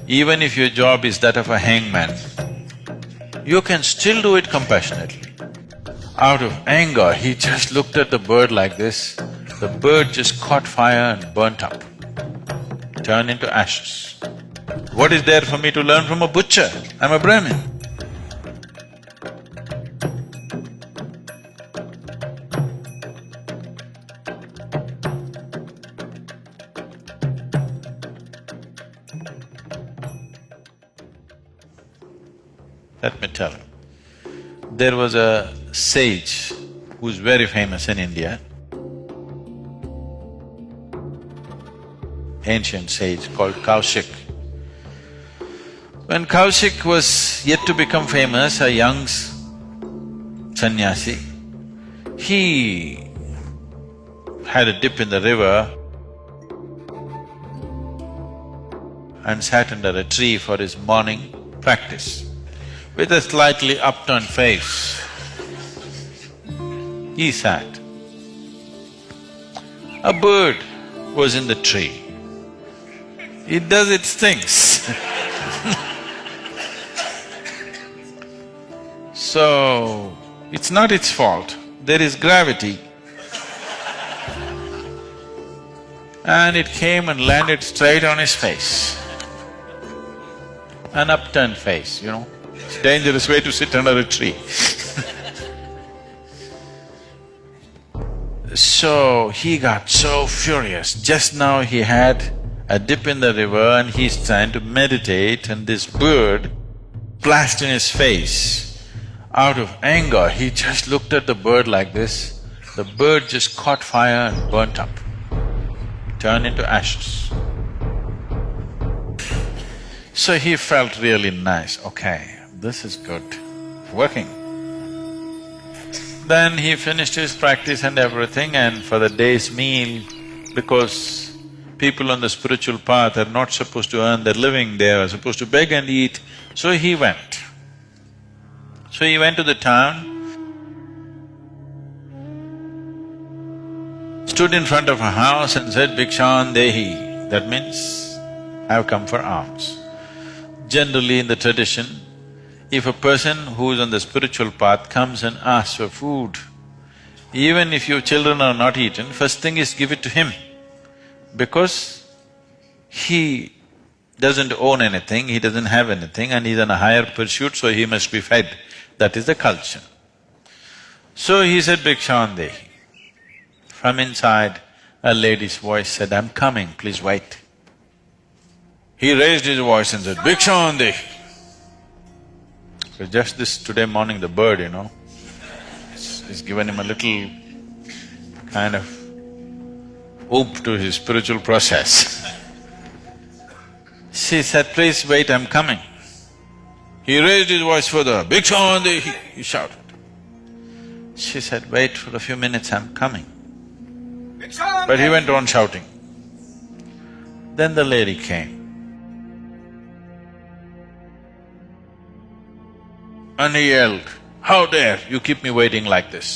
Even if your job is that of a hangman, you can still do it compassionately. Out of anger, he just looked at the bird like this, the bird just caught fire and burnt up, turned into ashes. What is there for me to learn from a butcher? I'm a Brahmin. Let me tell you, there was a sage who's very famous in India, ancient sage called Kaushik. When Kaushik was yet to become famous, a young sannyasi, he had a dip in the river and sat under a tree for his morning practice. With a slightly upturned face, he sat. A bird was in the tree. It does its things. So, it's not its fault, there is gravity. And it came and landed straight on his face. An upturned face, you know. It's a dangerous way to sit under a tree. So, he got so furious. Just now he had a dip in the river and he's trying to meditate and this bird splashed in his face. Out of anger, he just looked at the bird like this, the bird just caught fire and burnt up, turned into ashes. So he felt really nice, okay, this is good, working. Then he finished his practice and everything, and for the day's meal, because people on the spiritual path are not supposed to earn their living, they are supposed to beg and eat, so he went. So he went to the town, stood in front of a house and said, "Bhikshan dehi," that means, "I've come for alms." Generally in the tradition, if a person who is on the spiritual path comes and asks for food, even if your children are not eaten, first thing is give it to him, because he doesn't own anything, he doesn't have anything and he's on a higher pursuit, so he must be fed. That is the culture. So he said, "Bhikshan dehi." From inside, a lady's voice said, "I'm coming, please wait." He raised his voice and said, "Bhikshan dehi." So just this today morning, the bird, you know, it's given him a little kind of oomph to his spiritual process. She said, "Please wait, I'm coming." He raised his voice further, "Bhikshan dehi," he shouted. She said, "Wait for a few minutes, I'm coming." But he went on shouting. Then the lady came. And he yelled, "How dare you keep me waiting like this?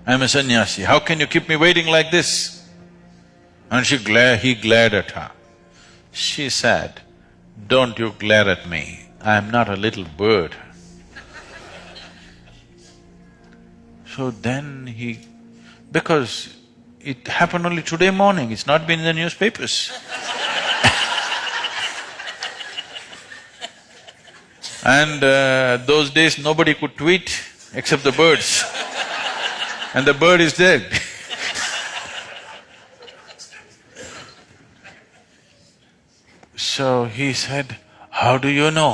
I'm a sannyasi, how can you keep me waiting like this?" And he glared at her. She said, "Don't you glare at me, I'm not a little bird." So then because it happened only today morning, it's not been in the newspapers. And those days nobody could tweet except the birds, and the bird is dead. So he said, "How do you know?"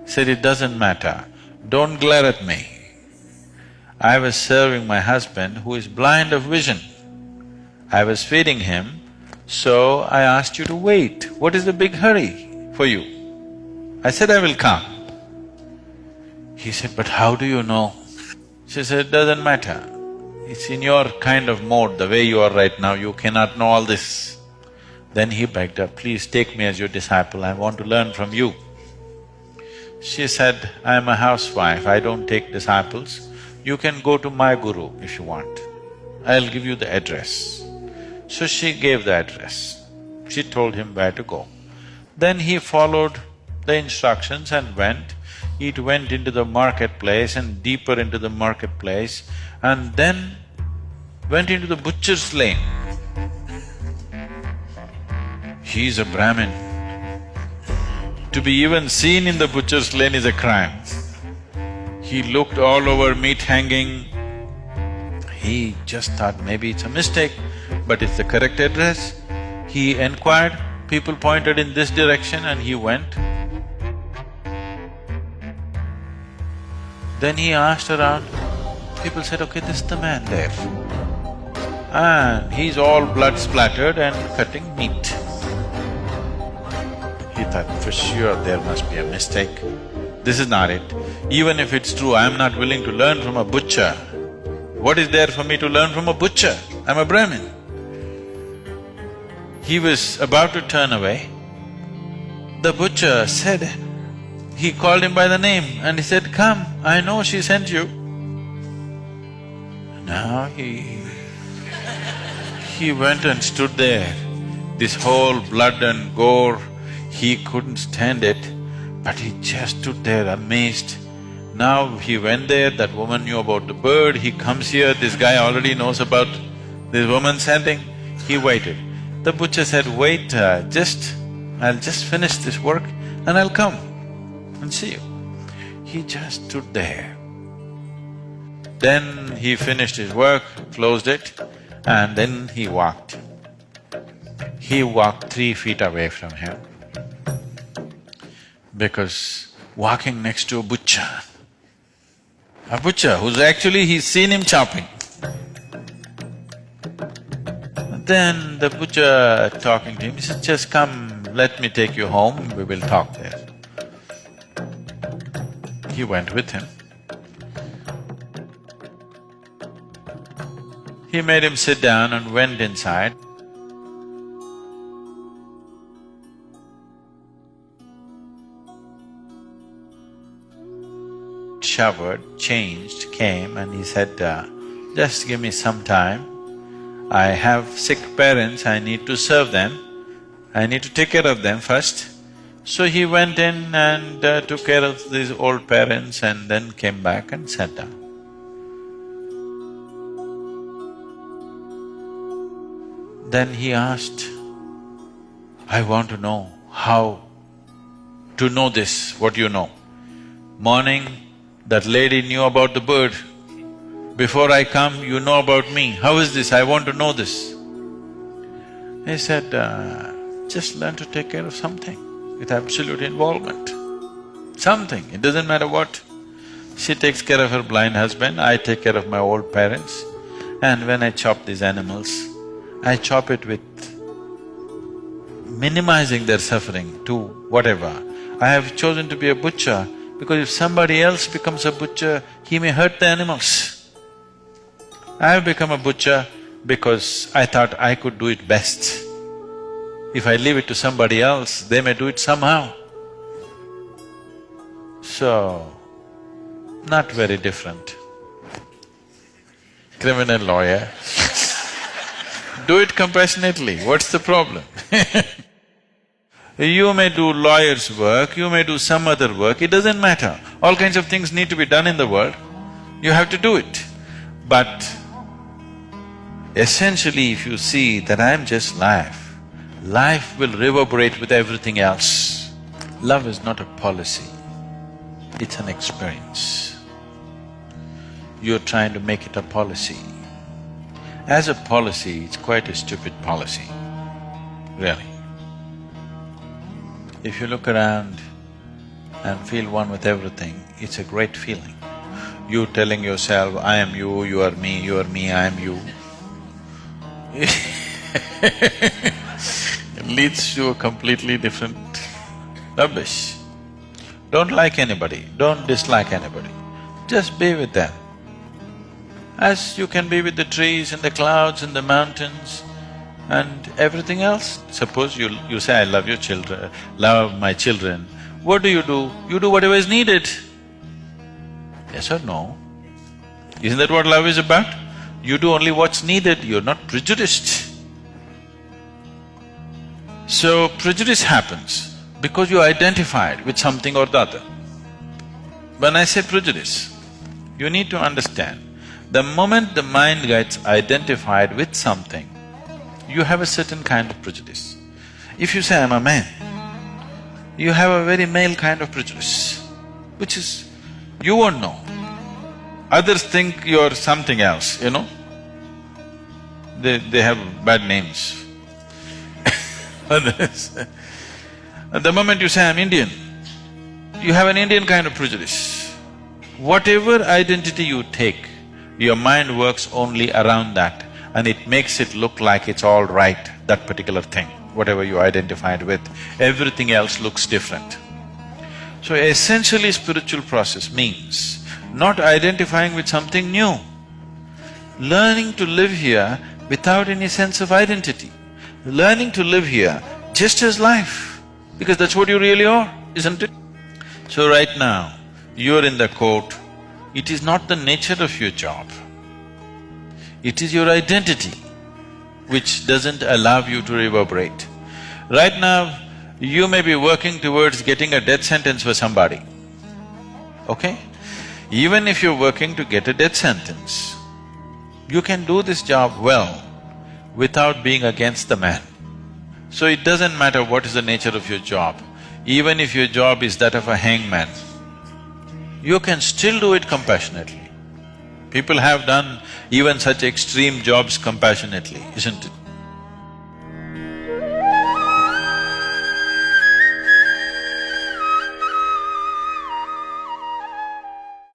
He said, "It doesn't matter, don't glare at me. I was serving my husband who is blind of vision. I was feeding him, so I asked you to wait. What is the big hurry for you? I said, I will come." He said, "But how do you know?" She said, "It doesn't matter. It's in your kind of mode, the way you are right now, you cannot know all this." Then he begged her, "Please take me as your disciple, I want to learn from you." She said, "I am a housewife, I don't take disciples. You can go to my guru if you want. I'll give you the address." So she gave the address. She told him where to go. Then he followed the instructions and went. It went into the marketplace and deeper into the marketplace, and then went into the butcher's lane. He's a Brahmin. To be even seen in the butcher's lane is a crime. He looked all over, meat hanging. He just thought maybe it's a mistake, but it's the correct address. He inquired, people pointed in this direction and he went. Then he asked around, people said, okay, this is the man there. And he's all blood splattered and cutting meat. He thought, for sure there must be a mistake. This is not it. Even if it's true, I'm not willing to learn from a butcher. What is there for me to learn from a butcher? I'm a Brahmin. He was about to turn away. The butcher said, he called him by the name and he said, come, I know she sent you. Now he went and stood there. This whole blood and gore, he couldn't stand it, but he just stood there amazed. Now he went there, that woman knew about the bird, he comes here, this guy already knows about this woman sending, he waited. The butcher said, wait, I'll just finish this work and I'll come and see you. He just stood there. Then he finished his work, closed it, and then he walked. He walked 3 feet away from him, because walking next to a butcher who's actually… he's seen him chopping. Then the butcher talking to him, he said, just come, let me take you home, we will talk there. He went with him. He made him sit down and went inside. Showered, changed, came and he said, just give me some time. I have sick parents, I need to serve them. I need to take care of them first. So he went in and took care of these old parents and then came back and sat down. Then he asked, I want to know how to know this, what you know. Morning, that lady knew about the bird. Before I come, you know about me. How is this? I want to know this. He said, just learn to take care of something with absolute involvement. Something, it doesn't matter what. She takes care of her blind husband, I take care of my old parents. And when I chop these animals, I chop it with minimizing their suffering to whatever. I have chosen to be a butcher because if somebody else becomes a butcher, he may hurt the animals. I have become a butcher because I thought I could do it best. If I leave it to somebody else, they may do it somehow. So, not very different. Criminal lawyer do it compassionately, what's the problem? You may do lawyer's work, you may do some other work, it doesn't matter. All kinds of things need to be done in the world, you have to do it. But essentially if you see that I'm just life, life will reverberate with everything else. Love is not a policy, it's an experience. You're trying to make it a policy. As a policy, it's quite a stupid policy, really. If you look around and feel one with everything, it's a great feeling. You telling yourself, I am you, you are me, I am you. It leads to a completely different rubbish. Don't like anybody, don't dislike anybody, just be with them. As you can be with the trees and the clouds and the mountains and everything else. Suppose you say, I love your children, love my children. What do? You do whatever is needed. Yes or no? Isn't that what love is about? You do only what's needed, you're not prejudiced. So prejudice happens. because you identified with something or the other. When I say prejudice, you need to understand, the moment the mind gets identified with something, you have a certain kind of prejudice. If you say, I'm a man, you have a very male kind of prejudice, which is… you won't know. Others think you're something else, you know? They have bad names. Others… the moment you say, I'm Indian, you have an Indian kind of prejudice. Whatever identity you take, your mind works only around that and it makes it look like it's all right, that particular thing, whatever you identified with, everything else looks different. So essentially spiritual process means not identifying with something new, learning to live here without any sense of identity, learning to live here just as life, because that's what you really are, isn't it? So right now, you're in the court, it is not the nature of your job, it is your identity which doesn't allow you to reverberate. Right now, you may be working towards getting a death sentence for somebody, okay? Even if you're working to get a death sentence, you can do this job well without being against the man. So it doesn't matter what is the nature of your job, even if your job is that of a hangman, you can still do it compassionately. People have done even such extreme jobs compassionately, isn't it?